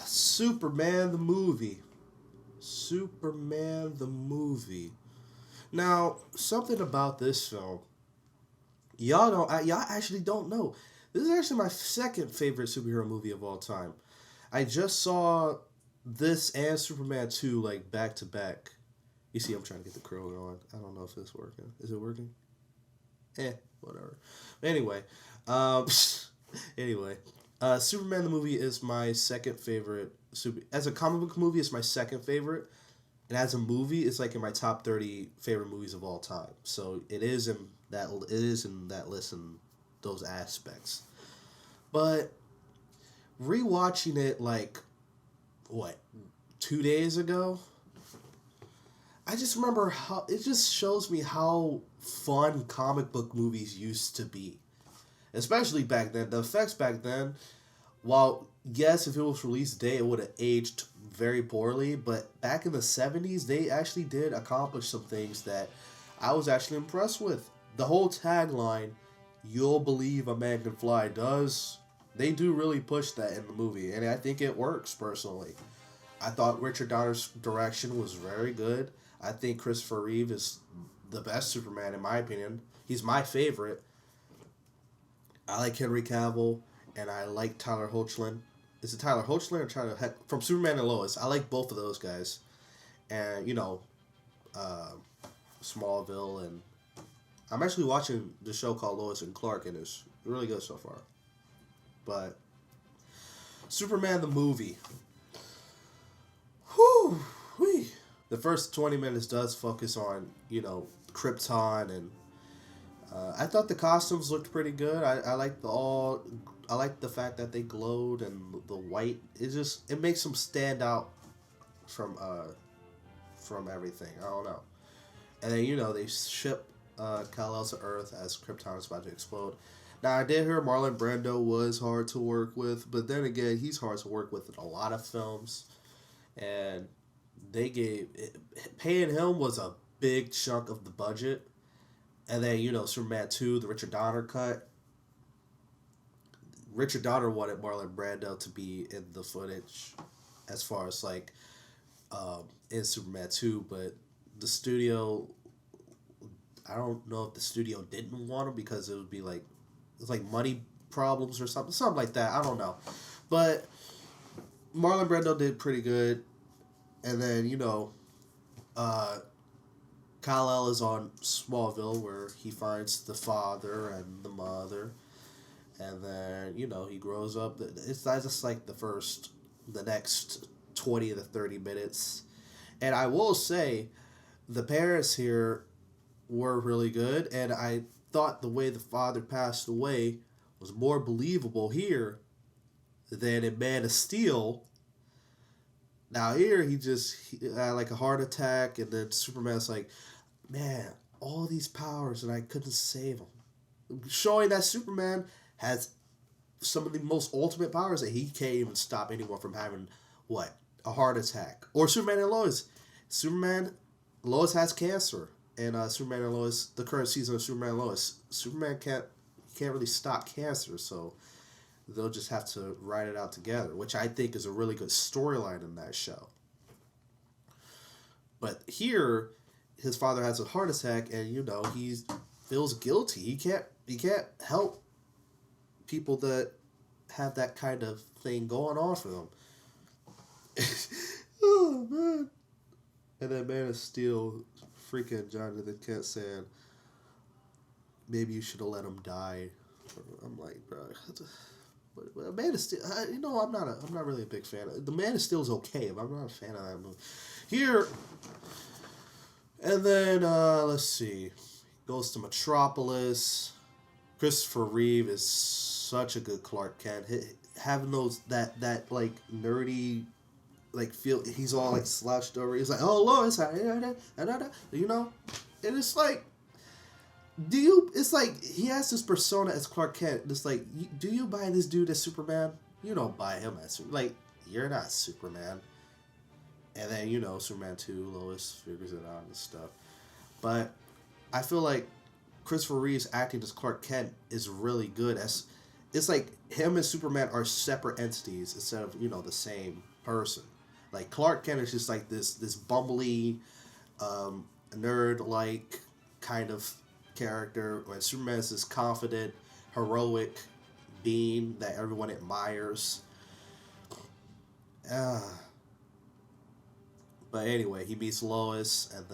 Superman the movie. Superman the movie. Now, something about this film, y'all actually don't know. This is actually my second favorite superhero movie of all time. I just saw this and Superman 2 like back to back. You see, I'm trying to get the crow going. I don't know if it's working. Is it working? Whatever. Anyway, um, anyway, Superman the movie is my second favorite. As a comic book movie, it's my second favorite, and as a movie, it's like in my top 30 favorite movies of all time. So it is in that list in those aspects. But rewatching it like what 2 days ago, I just remember how it just shows me how fun comic book movies used to be, especially back then. The effects back then, while yes, if it was released today, it would have aged very poorly. But back in the '70s, they actually did accomplish some things that I was actually impressed with. The whole tagline, "You'll believe a man can fly," does they do really push that in the movie, and I think it works personally. I thought Richard Donner's direction was very good. I think Christopher Reeve is the best Superman in my opinion. He's my favorite. I like Henry Cavill, and I like Tyler Hoechlin. Is it Tyler Hoechlin or Tyler from Superman and Lois? I like both of those guys, and uh, Smallville, and I'm actually watching the show called Lois and Clark, and it's really good so far. But Superman the movie, whew, whee. The first 20 minutes does focus on Krypton, and I thought the costumes looked pretty good. I like I like the fact that they glowed and the white. It makes them stand out from everything. I don't know. And then they ship Kal-El to Earth as Krypton is about to explode. Now I did hear Marlon Brando was hard to work with, but then again he's hard to work with in a lot of films, and paying him was a big chunk of the budget. And then Superman 2, the Richard Donner cut. Richard Donner wanted Marlon Brando to be in the footage, as far as like in Superman 2, but the studio, I don't know if the studio didn't want him because it would be like it's like money problems or something like that. I don't know, but Marlon Brando did pretty good, and then uh, Kal-El is on Smallville where he finds the father and the mother, and then he grows up. It's not just like the next 20 to 30 minutes, and I will say, the parents here were really good, and I thought the way the father passed away was more believable here than in Man of Steel. Now here he had like a heart attack, and then Superman's like, man, all these powers and I couldn't save him, showing that Superman has some of the most ultimate powers that he can't even stop anyone from having what a heart attack. Or Superman and Lois has cancer, and Superman and Lois, the current season of Superman and Lois, Superman can't really stop cancer, so they'll just have to write it out together, which I think is a really good storyline in that show. But here, his father has a heart attack, and he feels guilty. He can't help people that have that kind of thing going on for them. Oh man! And then Man of Steel, freaking Jonathan Kent saying, "Maybe you should have let him die." I'm like, bro. Man of Steel, I'm not really a big fan of the Man of Steel is okay, but I'm not a fan of that movie. Here, and then let's see, goes to Metropolis. Christopher Reeve is such a good Clark Kent. Having that like nerdy like feel, he's all like slouched over. He's like, oh Lois, and it's like, it's like he has this persona as Clark Kent. It's like, do you buy this dude as Superman? You don't buy him as like, you're not Superman. And then Superman 2, Lois figures it out and stuff. But I feel like Christopher Reeve's acting as Clark Kent is really good. it's like him and Superman are separate entities instead of the same person. Like Clark Kent is just like this bumbly, nerd like kind of character, when Superman is this confident, heroic being that everyone admires. Uh, but anyway, he meets Lois, and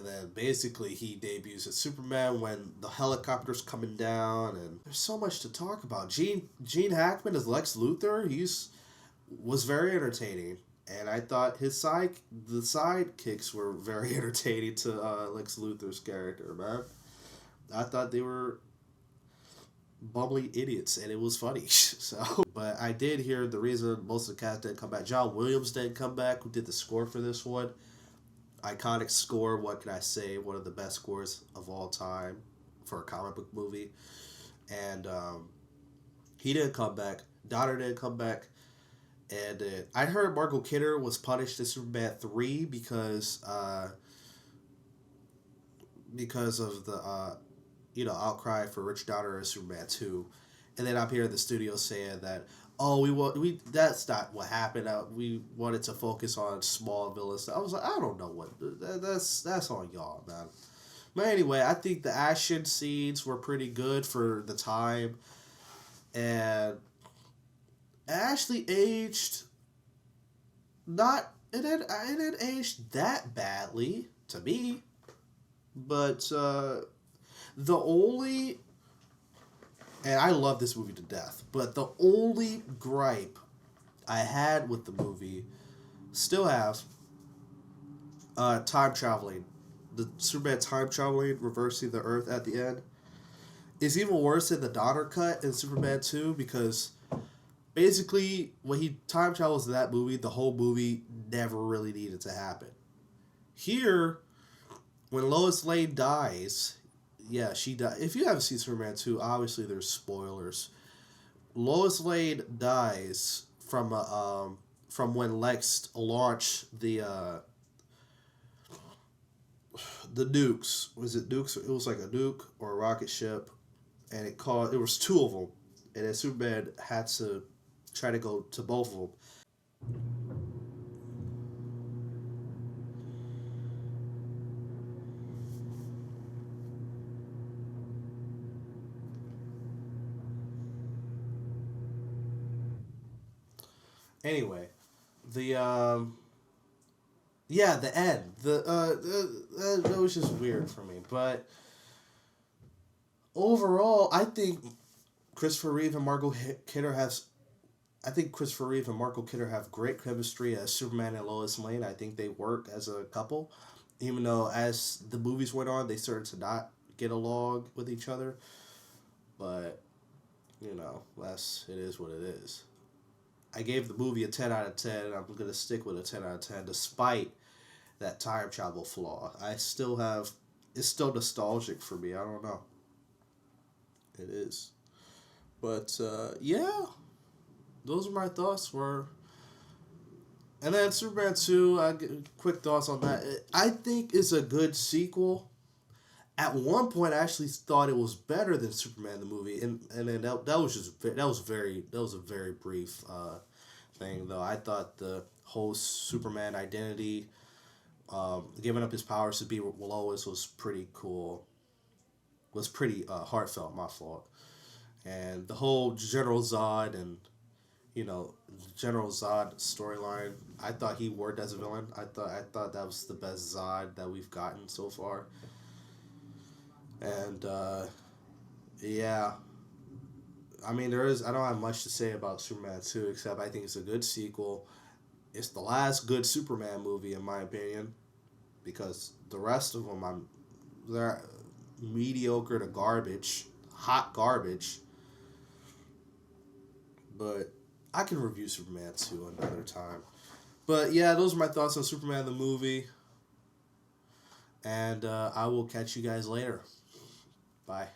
then basically he debuts as Superman when the helicopter's coming down, and there's so much to talk about. Gene Hackman as Lex Luthor, was very entertaining, and I thought the sidekicks were very entertaining to Lex Luthor's character. Man, I thought they were bumbling idiots, and it was funny. So, but I did hear the reason most of the cast didn't come back. John Williams didn't come back, who did the score for this one. Iconic score. What can I say? One of the best scores of all time for a comic book movie, and he didn't come back. Donner didn't come back. And I heard Margot Kidder was punished in Superman 3 because of the outcry for Rich Donner in Superman 2. And then I'm here in the studio saying that, oh, we that's not what happened. We wanted to focus on small villains. I was like, I don't know what that's on y'all, man. But anyway, I think the action scenes were pretty good for the time, and Ashley aged it didn't age that badly to me, but the only and I love this movie to death, but the only gripe I had with the movie, still have, time traveling. The Superman time traveling, reversing the Earth at the end, is even worse than the Donner cut in Superman 2, because basically, when he time travels in that movie, the whole movie never really needed to happen. Here, when Lois Lane dies, yeah, she died. If you haven't seen Superman 2, obviously there's spoilers. Lois Lane dies from when Lex launched the nukes. Was it nukes? It was like a nuke or a rocket ship, and it was two of them, and then Superman had to try to go to both of them. Anyway, the yeah, the end, that was just weird for me. But overall, Christopher Reeve and Margot Kidder has I think Christopher Reeve and Marco Kidder have great chemistry as Superman and Lois Lane. I think they work as a couple, even though as the movies went on, they started to not get along with each other. But it is what it is. I gave the movie a 10 out of 10, and I'm gonna stick with a 10 out of 10, despite that time travel flaw. It's still nostalgic for me. I don't know. It is, but yeah, those are my thoughts. And then Superman 2, quick thoughts on that. I think it's a good sequel. At one point, I actually thought it was better than Superman the movie, and then that was a very brief thing, though. I thought the whole Superman identity, giving up his powers to be Lois, was pretty cool. Was pretty heartfelt. My fault. And the whole General Zod and General Zod storyline. I thought he worked as a villain. I thought that was the best Zod that we've gotten so far. And yeah, I mean I don't have much to say about Superman 2, except I think it's a good sequel. It's the last good Superman movie in my opinion, because the rest of them they're mediocre to garbage, hot garbage. But I can review Superman 2 another time. But yeah, those are my thoughts on Superman the movie. And I will catch you guys later. Bye.